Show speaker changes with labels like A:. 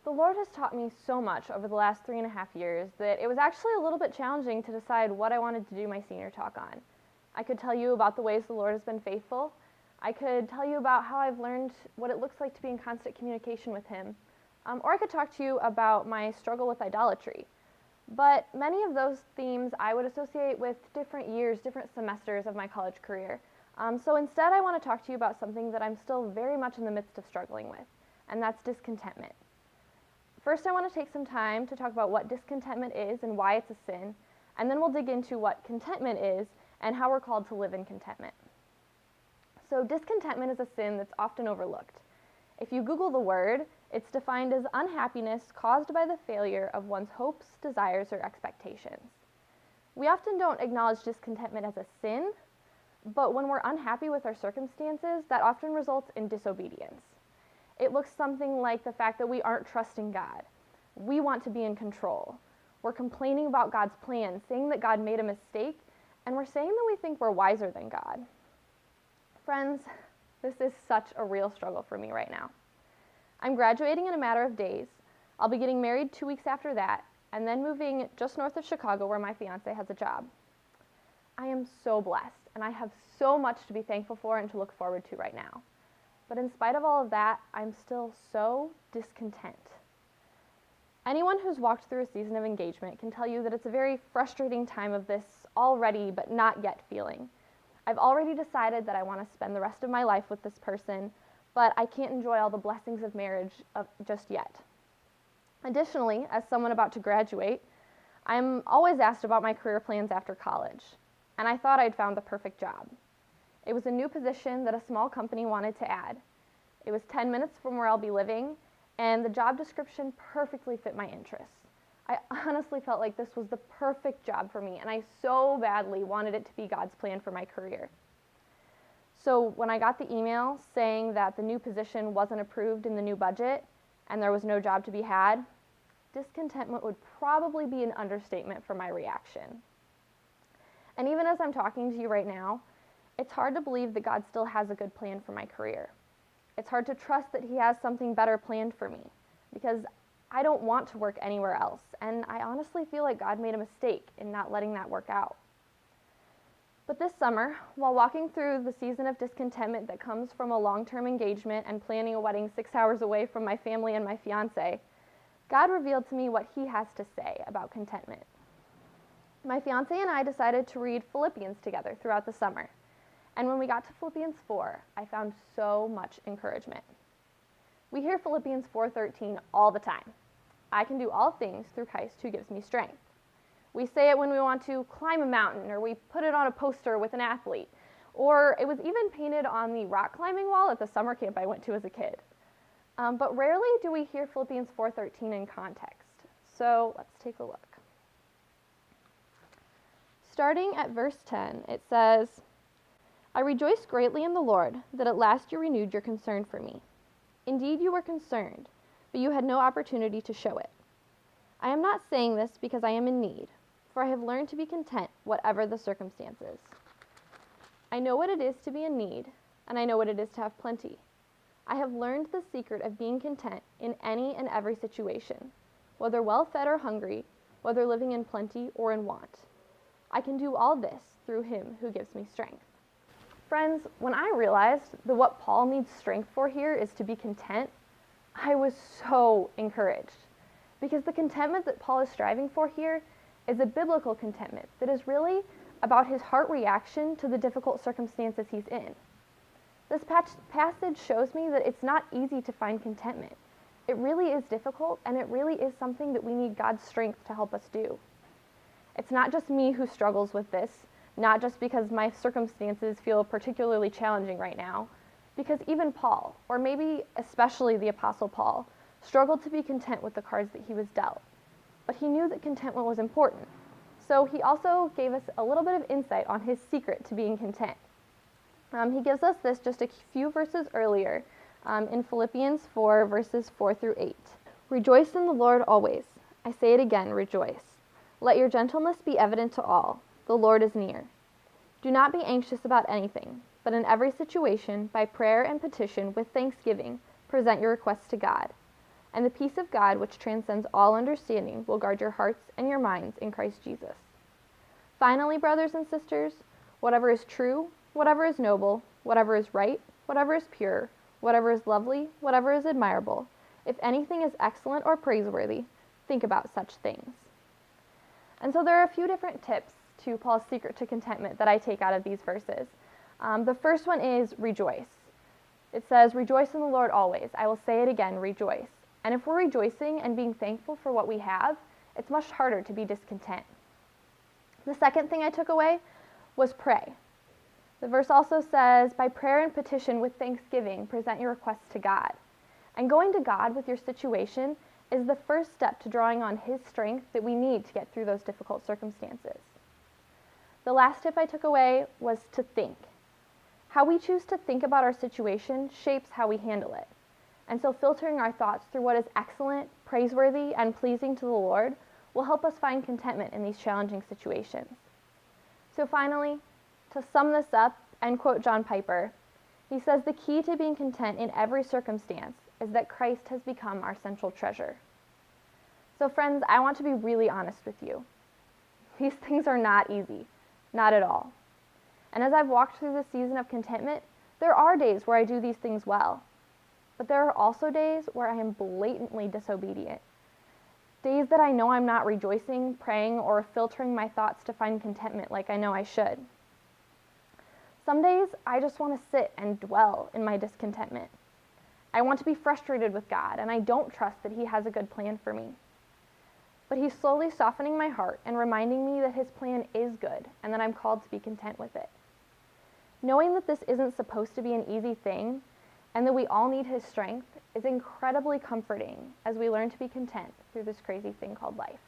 A: The Lord has taught me so much over the last 3.5 years that it was actually a little bit challenging to decide what I wanted to do my senior talk on. I could tell you about the ways the Lord has been faithful. I could tell you about how I've learned what it looks like to be in constant communication with Him. Or I could talk to you about my struggle with idolatry. But many of those themes I would associate with different years, different semesters of my college career. So instead I want to talk to you about something that I'm still very much in the midst of struggling with, and that's discontentment. First, I want to take some time to talk about what discontentment is and why it's a sin, and then we'll dig into what contentment is and how we're called to live in contentment. So discontentment is a sin that's often overlooked. If you Google the word, it's defined as unhappiness caused by the failure of one's hopes, desires, or expectations. We often don't acknowledge discontentment as a sin, but when we're unhappy with our circumstances, that often results in disobedience. It looks something like the fact that we aren't trusting God. We want to be in control. We're complaining about God's plan, saying that God made a mistake, and we're saying that we think we're wiser than God. Friends, this is such a real struggle for me right now. I'm graduating in a matter of days. I'll be getting married 2 weeks after that, and then moving just north of Chicago where my fiance has a job. I am so blessed, and I have so much to be thankful for and to look forward to right now. But in spite of all of that, I'm still so discontent. Anyone who's walked through a season of engagement can tell you that it's a very frustrating time of this already but not yet feeling. I've already decided that I want to spend the rest of my life with this person, but I can't enjoy all the blessings of marriage just yet. Additionally, as someone about to graduate, I'm always asked about my career plans after college, and I thought I'd found the perfect job. It was a new position that a small company wanted to add. It was 10 minutes from where I'll be living, and the job description perfectly fit my interests. I honestly felt like this was the perfect job for me, and I so badly wanted it to be God's plan for my career. So when I got the email saying that the new position wasn't approved in the new budget and there was no job to be had, discontentment would probably be an understatement for my reaction. And even as I'm talking to you right now, it's hard to believe that God still has a good plan for my career. It's hard to trust that He has something better planned for me, because I don't want to work anywhere else, and I honestly feel like God made a mistake in not letting that work out. But this summer, while walking through the season of discontentment that comes from a long-term engagement and planning a wedding 6 hours away from my family and my fiance, God revealed to me what He has to say about contentment. My fiance and I decided to read Philippians together throughout the summer. And when we got to Philippians 4, I found so much encouragement. We hear Philippians 4:13 all the time. I can do all things through Christ who gives me strength. We say it when we want to climb a mountain, or we put it on a poster with an athlete, or it was even painted on the rock climbing wall at the summer camp I went to as a kid. But rarely do we hear Philippians 4:13 in context. So let's take a look. Starting at verse 10, it says, I rejoice greatly in the Lord that at last you renewed your concern for me. Indeed, you were concerned, but you had no opportunity to show it. I am not saying this because I am in need, for I have learned to be content whatever the circumstances. I know what it is to be in need, and I know what it is to have plenty. I have learned the secret of being content in any and every situation, whether well-fed or hungry, whether living in plenty or in want. I can do all this through Him who gives me strength. Friends, when I realized that what Paul needs strength for here is to be content, I was so encouraged. Because the contentment that Paul is striving for here is a biblical contentment that is really about his heart reaction to the difficult circumstances he's in. This passage shows me that it's not easy to find contentment. It really is difficult, and it really is something that we need God's strength to help us do. It's not just me who struggles with this, not just because my circumstances feel particularly challenging right now, because even Paul, or maybe especially the Apostle Paul, struggled to be content with the cards that he was dealt. But he knew that contentment was important. So he also gave us a little bit of insight on his secret to being content. He gives us this just a few verses earlier in Philippians 4, verses 4 through 8. Rejoice in the Lord always. I say it again, rejoice. Let your gentleness be evident to all. The Lord is near. Do not be anxious about anything, but in every situation, by prayer and petition, with thanksgiving, present your requests to God. And the peace of God, which transcends all understanding, will guard your hearts and your minds in Christ Jesus. Finally, brothers and sisters, whatever is true, whatever is noble, whatever is right, whatever is pure, whatever is lovely, whatever is admirable, if anything is excellent or praiseworthy, think about such things. And so there are a few different tips to Paul's secret to contentment that I take out of these verses. The first one is rejoice. It says, rejoice in the Lord always. I will say it again, rejoice. And if we're rejoicing and being thankful for what we have, it's much harder to be discontent. The second thing I took away was pray. The verse also says, by prayer and petition with thanksgiving, present your requests to God. And going to God with your situation is the first step to drawing on His strength that we need to get through those difficult circumstances. The last tip I took away was to think. How we choose to think about our situation shapes how we handle it. And so filtering our thoughts through what is excellent, praiseworthy, and pleasing to the Lord will help us find contentment in these challenging situations. So finally, to sum this up and quote John Piper, he says the key to being content in every circumstance is that Christ has become our central treasure. So friends, I want to be really honest with you. These things are not easy, not at all. And as I've walked through this season of contentment, there are days where I do these things well. But there are also days where I am blatantly disobedient. Days that I know I'm not rejoicing, praying, or filtering my thoughts to find contentment like I know I should. Some days I just want to sit and dwell in my discontentment. I want to be frustrated with God, and I don't trust that He has a good plan for me. But He's slowly softening my heart and reminding me that His plan is good and that I'm called to be content with it. Knowing that this isn't supposed to be an easy thing and that we all need His strength is incredibly comforting as we learn to be content through this crazy thing called life.